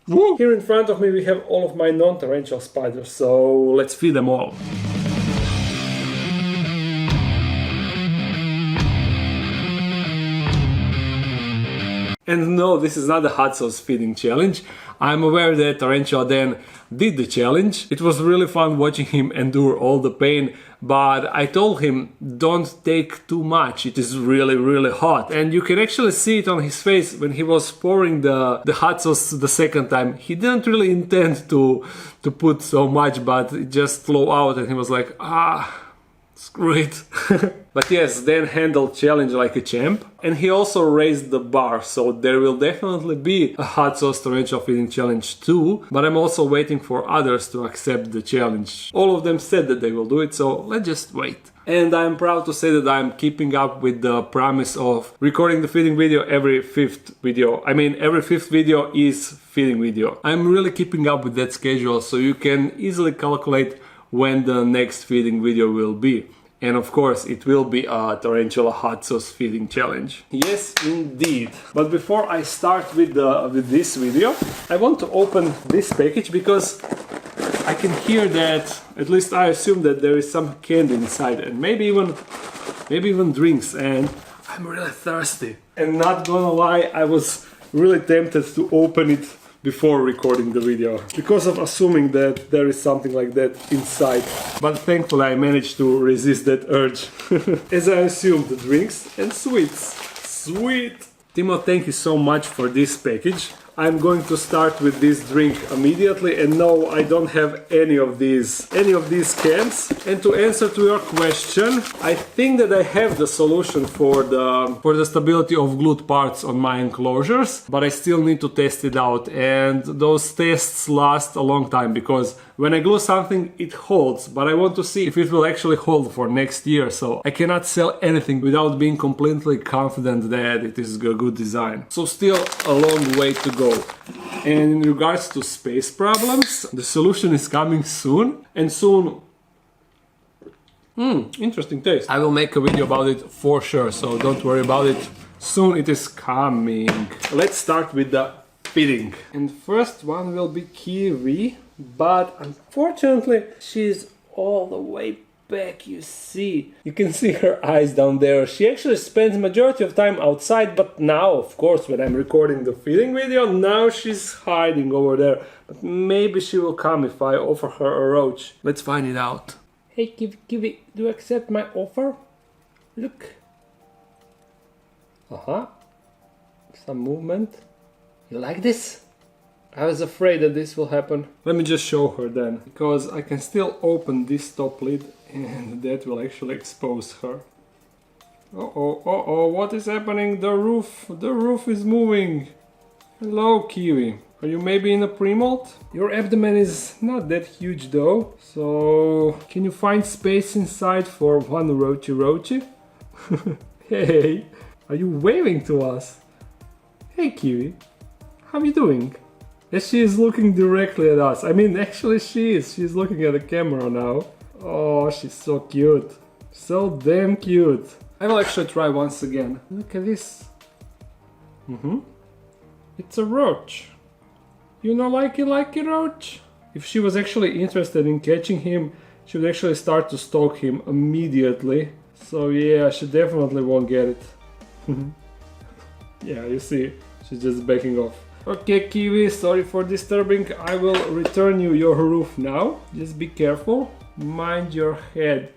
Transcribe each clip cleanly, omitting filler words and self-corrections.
Woo! Here in front of me we have all of my non-tarantula spiders, so let's feed them all. And no, this is not a hot sauce feeding challenge. I'm aware that Tarantula then did the challenge. It was really fun watching him endure all the pain, but I told him don't take too much, it is really hot. And you can actually see it on his face when he was pouring the hot sauce the second time. He didn't really intend to put so much, but it just flowed out and he was like, screw it. But yes, Dan handled challenge like a champ, and he also raised the bar, so there will definitely be a hot sauce tarantula feeding challenge too, but I'm also waiting for others to accept the challenge. All of them said that they will do it, so let's just wait. And I'm proud to say that I'm keeping up with the promise of recording the feeding video every fifth video. I mean, every fifth video is feeding video. I'm really keeping up with that schedule, so you can easily calculate when the next feeding video will be. And of course, it will be a tarantula hot sauce feeding challenge. Yes, indeed. But before I start with this video, I want to open this package because I can hear that, at least I assume that there is some candy inside, and maybe even drinks, and I'm really thirsty. And not gonna lie, I was really tempted to open it before recording the video, because of assuming that there is something like that inside. But thankfully I managed to resist that urge. As I assumed, the drinks and sweets. Sweet! Timo, thank you so much for this package. I'm going to start with this drink immediately, and no, I don't have any of these cans. And to answer to your question, I think that I have the solution for the stability of glued parts on my enclosures, but I still need to test it out, and those tests last a long time, because when I glue something it holds, but I want to see if it will actually hold for next year, so I cannot sell anything without being completely confident that it is a good design. So still a long way to go. And in regards to space problems, the solution is coming soon, and soon... interesting taste. I will make a video about it for sure, so don't worry about it. Soon it is coming. Let's start with the feeding. And first one will be Kiwi, but unfortunately she's all the way back, you see. You can see her eyes down there. She actually spends majority of time outside, but now, of course, when I'm recording the feeding video, now she's hiding over there. But maybe she will come if I offer her a roach. Let's find it out. Hey Kiwi, do you accept my offer? Look. Some movement. You like this? I was afraid that this will happen. Let me just show her then, because I can still open this top lid and that will actually expose her. What is happening? The roof is moving. Hello Kiwi. Are you maybe in a pre-molt? Your abdomen is not that huge though, so can you find space inside for one roachy? Hey, are you waving to us? Hey Kiwi, how are you doing? Yes, she is looking directly at us. I mean, actually she is. She's looking at the camera now. Oh, she's so cute. So damn cute. I will actually try once again. Look at this. It's a roach. You know, like a roach? If she was actually interested in catching him, she would actually start to stalk him immediately. So yeah, she definitely won't get it. Yeah, you see, she's just backing off. Okay Kiwi, sorry for disturbing. I will return you your roof now. Just be careful. Mind your head.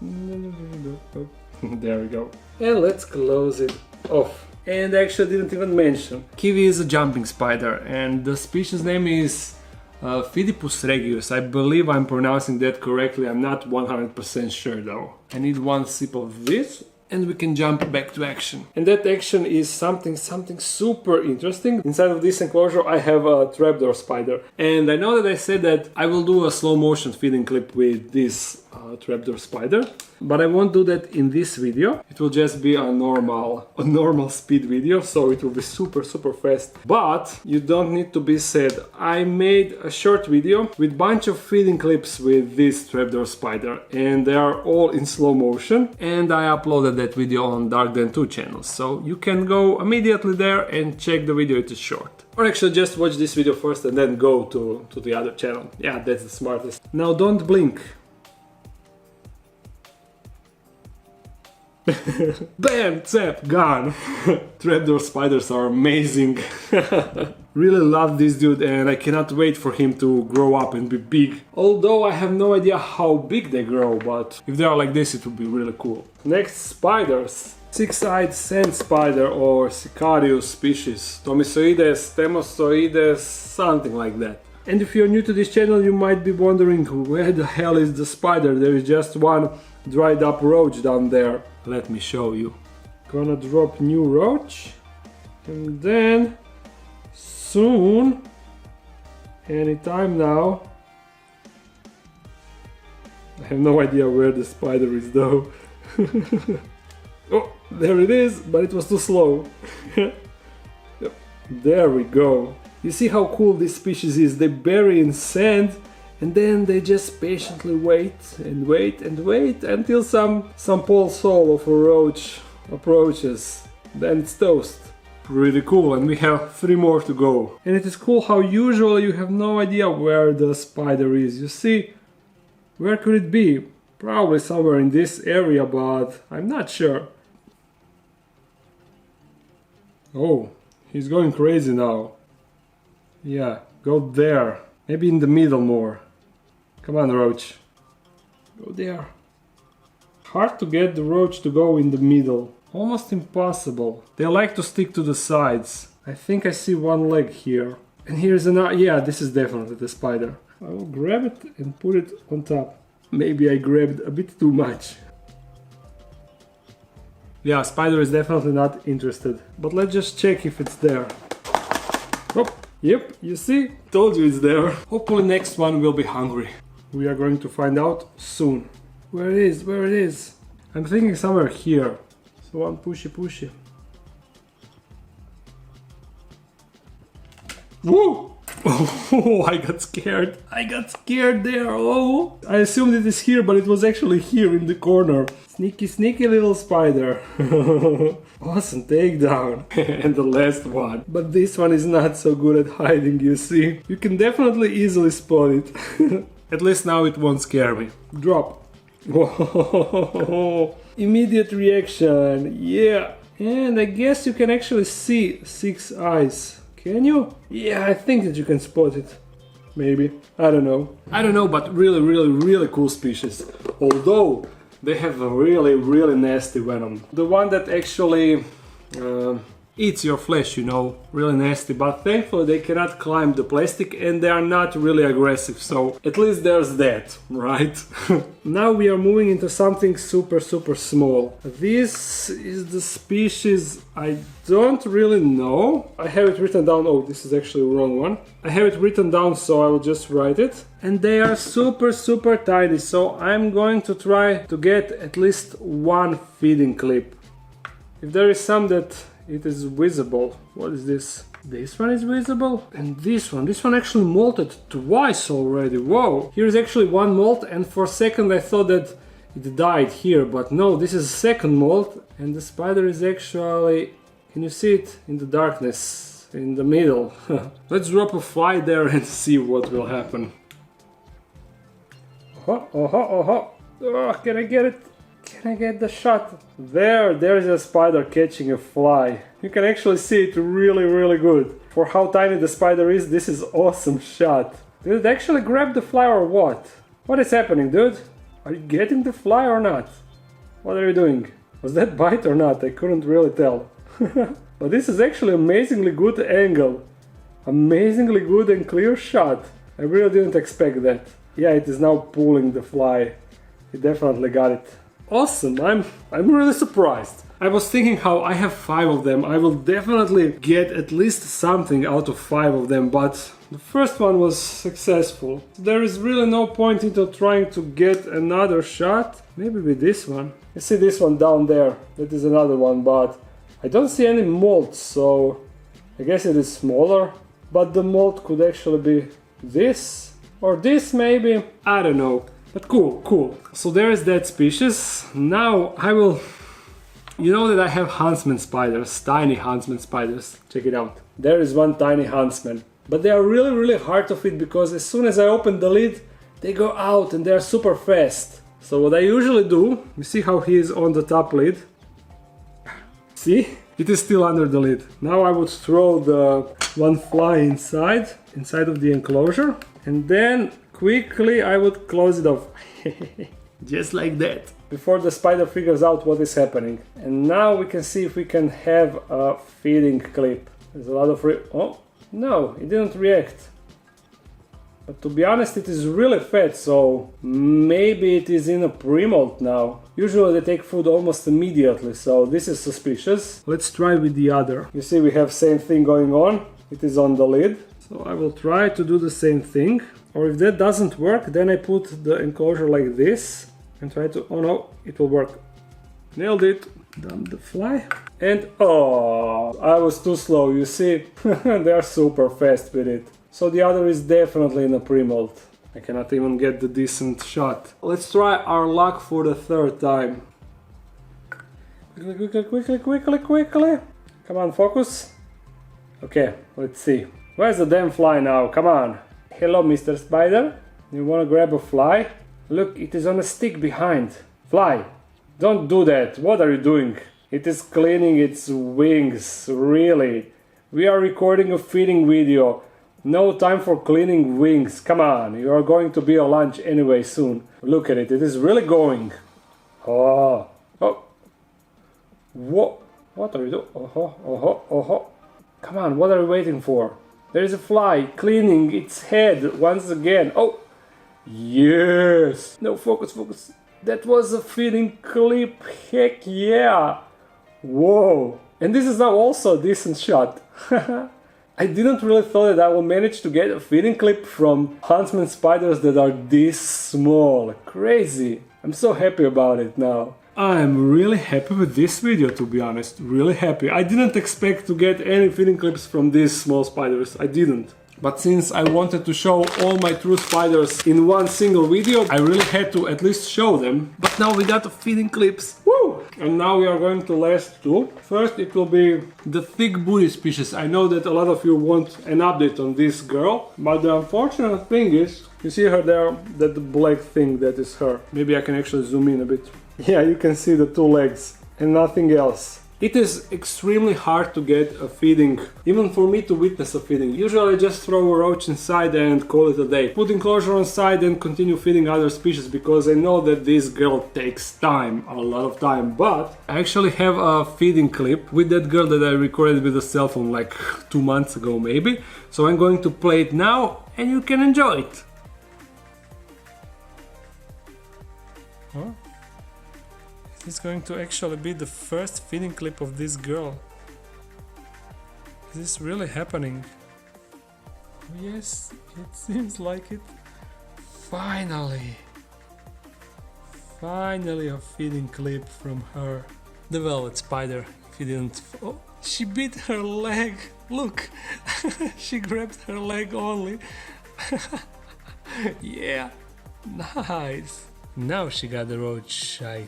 There we go. And let's close it off. And I actually didn't even mention, Kiwi is a jumping spider, and the species name is Phidippus regius. I believe I'm pronouncing that correctly. I'm not 100% sure though. I need one sip of this, and we can jump back to action. And that action is something super interesting. Inside of this enclosure I have a Trapdoor spider. And I know that I said that I will do a slow motion feeding clip with this trapdoor spider. But I won't do that in this video. It will just be a normal speed video, so it will be super fast. But you don't need to be sad. I made a short video with bunch of feeding clips with this trapdoor spider, and they are all in slow motion, and I uploaded that video on Dark Den 2 channel, so you can go immediately there and check the video. It is short. Or actually just watch this video first and then go to the other channel. Yeah, that's the smartest. Now don't blink. Bam! Zap! Gone! Trapdoor spiders are amazing. Really love this dude, and I cannot wait for him to grow up and be big. Although I have no idea how big they grow, but if they are like this, it would be really cool. Next, spiders. Six-eyed sand spider or Sicarius species. Thomisoides, tarantulas, something like that. And if you're new to this channel, you might be wondering where the hell is the spider. There is just one dried up roach down there. Let me show you. Gonna drop new roach, and then soon, anytime now. I have no idea where the spider is though. Oh, there it is, but it was too slow. Yep. There we go. You see how cool this species is? They bury in sand, and then they just patiently wait and wait and wait until some pale soul of a roach approaches. Then it's toast. Pretty cool, and we have 3 more to go. And it is cool how usually you have no idea where the spider is. You see, where could it be? Probably somewhere in this area, but I'm not sure. Oh, he's going crazy now. Yeah, go there. Maybe in the middle more. Come on, roach. Go there. Hard to get the roach to go in the middle. Almost impossible. They like to stick to the sides. I think I see one leg here. And here's another. Yeah, this is definitely the spider. I will grab it and put it on top. Maybe I grabbed a bit too much. Yeah, spider is definitely not interested. But let's just check if it's there. Oh, yep, you see? Told you it's there. Hopefully next one will be hungry. We are going to find out soon. Where it is? Where it is? I'm thinking somewhere here. So one pushy. Woo! Oh, I got scared. I got scared there. Oh, I assumed it is here, but it was actually here in the corner. Sneaky little spider. Awesome takedown. And the last one. But this one is not so good at hiding, you see. You can definitely easily spot it. At least now it won't scare me. Drop. Whoa. Immediate reaction. Yeah. And I guess you can actually see 6 eyes. Can you? Yeah, I think that you can spot it. Maybe. I don't know, but really cool species. Although they have a really nasty venom. The one that actually eats your flesh, you know, really nasty. But thankfully they cannot climb the plastic and they are not really aggressive. So at least there's that, right? Now we are moving into something super small. This is the species I don't really know. I have it written down. Oh, this is actually the wrong one. I have it written down, so I will just write it. And they are super tiny, so I'm going to try to get at least one feeding clip. If there is some that it is visible. What is this? This one is visible, and this one actually molted twice already. Whoa! Here is actually one molt, and for a second I thought that it died here, but no, this is a second molt, and the spider is actually, can you see it in the darkness, in the middle? Let's drop a fly there and see what will happen. Oh, can I get it? Can I get the shot? There's a spider catching a fly. You can actually see it really good. For how tiny the spider is, this is awesome shot. Did it actually grab the fly or what? What is happening, dude? Are you getting the fly or not? What are you doing? Was that bite or not? I couldn't really tell. But this is actually amazingly good angle. Amazingly good and clear shot. I really didn't expect that. Yeah, it is now pulling the fly. It definitely got it. awesome. I'm really surprised. I was thinking how I have 5 of them. I will definitely get at least something out of 5 of them, but the first one was successful. There is really no point into trying to get another shot. Maybe with this one. You see this one down there. That is another one, but I don't see any molt, so I guess it is smaller. But the molt could actually be this or this maybe. I don't know. But cool. So there is that species. Now I will... You know that I have huntsman spiders, tiny huntsman spiders. Check it out. There is one tiny huntsman. But they are really hard to feed because as soon as I open the lid, they go out and they are super fast. So what I usually do, you see how he is on the top lid? See? It is still under the lid. Now I would throw the one fly inside of the enclosure. And then quickly I would close it off. Just like that. Before the spider figures out what is happening. And now we can see if we can have a feeding clip. There's a lot of... Oh, no, it didn't react. But to be honest, it is really fat, so maybe it is in a pre-molt now. Usually they take food almost immediately, so this is suspicious. Let's try with the other. You see we have same thing going on. It is on the lid. So I will try to do the same thing. Or if that doesn't work, then I put the enclosure like this. And try to... Oh no, it will work. Nailed it. Dump the fly. And oh, I was too slow, you see? They are super fast with it. So the other is definitely in a pre-molt. I cannot even get the decent shot. Let's try our luck for the 3rd time. Quickly. Come on, focus. Okay, let's see. Where's the damn fly now? Come on. Hello, Mr. Spider. You wanna grab a fly? Look, it is on a stick behind. Fly, don't do that. What are you doing? It is cleaning its wings, really. We are recording a feeding video. No time for cleaning wings. Come on, you are going to be on lunch anyway soon. Look at it, it is really going. Oh. What are you doing? Oh. Come on, what are you waiting for? There is a fly cleaning its head once again. Oh. Yes! No, focus. That was a feeding clip, heck yeah! Whoa! And this is now also a decent shot. I didn't really thought that I will manage to get a feeding clip from huntsman spiders that are this small. Crazy! I'm so happy about it now. I'm really happy with this video, to be honest. Really happy. I didn't expect to get any feeding clips from these small spiders. I didn't. But since I wanted to show all my true spiders in one single video, I really had to at least show them. But now we got the feeding clips. Woo! And now we are going to last 2. First it will be the thick booty species. I know that a lot of you want an update on this girl. But the unfortunate thing is, you see her there, that black thing, that is her. Maybe I can actually zoom in a bit. Yeah, you can see the 2 legs and nothing else. It is extremely hard to get a feeding, even for me to witness a feeding. Usually I just throw a roach inside and call it a day. Put enclosure on side and continue feeding other species because I know that this girl takes time, a lot of time. But I actually have a feeding clip with that girl that I recorded with a cell phone like 2 months ago maybe. So I'm going to play it now and you can enjoy it. Huh? It's going to actually be the first feeding clip of this girl. Is this really happening? Yes, it seems like it. Finally! Finally a feeding clip from her. The velvet spider, if you didn't... Oh, she bit her leg! Look! She grabbed her leg only. Yeah! Nice! Now she got the roach, I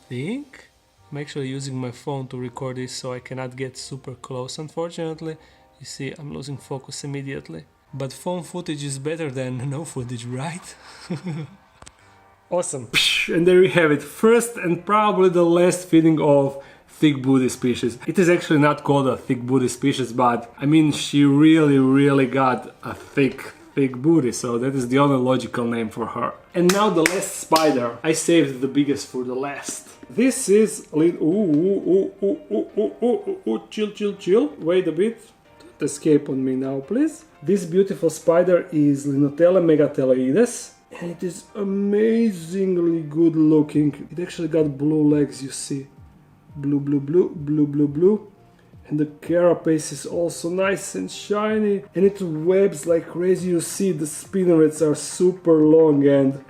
think. I'm actually using my phone to record this, so I cannot get super close, unfortunately. You see, I'm losing focus immediately. But phone footage is better than no footage, right? Awesome. And there you have it. First and probably the last feeding of thick booty species. It is actually not called a thick booty species, but I mean, she really got a thick booty, so that is the only logical name for her. And now the last spider. I saved the biggest for the last. This is chill. Wait a bit. Don't escape on me now, please. This beautiful spider is Linothele megatheloides. And it is amazingly good looking. It actually got blue legs, you see. Blue, blue, blue, blue, blue, blue. And the carapace is also nice and shiny. And it webs like crazy. You see the spinnerets are super long and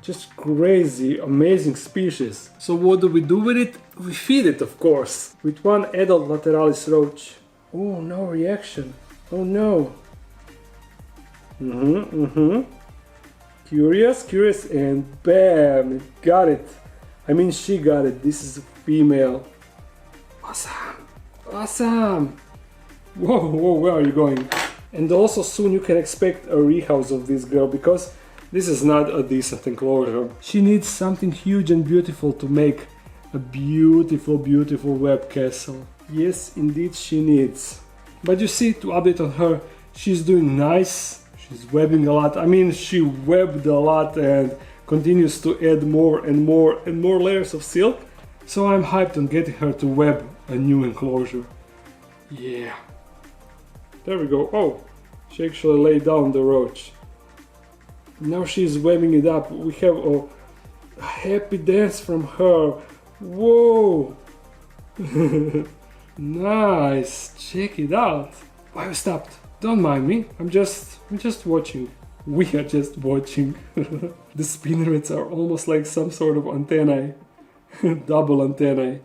just crazy, amazing species. So what do we do with it? We feed it, of course. With one adult lateralis roach. Oh, no reaction. Oh no. Curious, and bam, it got it. I mean, she got it. This is a female. Awesome. Whoa, where are you going? And also soon you can expect a rehouse of this girl, because this is not a decent enclosure. She needs something huge and beautiful to make a beautiful web castle. Yes, indeed she needs. But you see, to update on her, she's doing nice. She's webbing a lot. I mean, she webbed a lot and continues to add more and more layers of silk. So I'm hyped on getting her to web a new enclosure. Yeah. There we go. Oh, she actually laid down the roach. Now she's webbing it up. We have a happy dance from her. Whoa! Nice. Check it out. Why you stopped? Don't mind me. I'm just watching. We are just watching. The spinnerets are almost like some sort of antennae. Double antennae.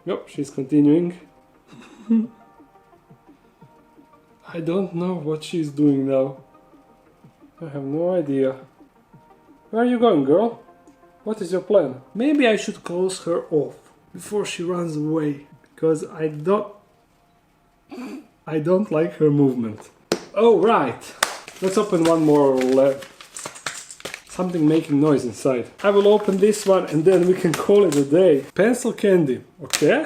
Yep, she's continuing. I don't know what she's doing now. I have no idea. Where are you going, girl? What is your plan? Maybe I should close her off before she runs away, because I don't like her movement. Oh, right. Let's open one more lab. Something making noise inside. I will open this one and then we can call it a day. Pencil candy, okay?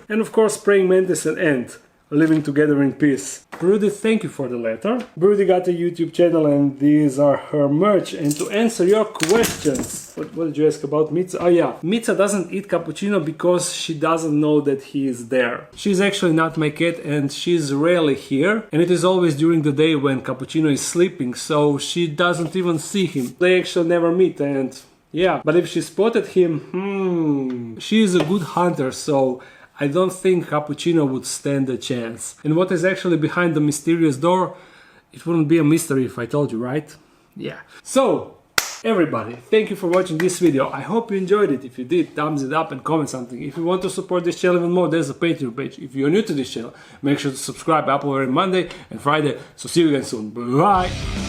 And of course praying mantis and ant, living together in peace. Broody, thank you for the letter. Broody got a YouTube channel and these are her merch. And to answer your questions, what did you ask about Mitza? Oh yeah, Mitza doesn't eat cappuccino because she doesn't know that he is there. She's actually not my cat and she's rarely here. And it is always during the day when cappuccino is sleeping, so she doesn't even see him. They actually never meet and yeah, but if she spotted him, she is a good hunter, so I don't think Cappuccino would stand a chance. And what is actually behind the mysterious door? It wouldn't be a mystery if I told you, right? Yeah. So, everybody, thank you for watching this video. I hope you enjoyed it. If you did, thumbs it up and comment something. If you want to support this channel even more, there's a Patreon page. If you're new to this channel, make sure to subscribe. I upload every Monday and Friday. So see you again soon. Bye!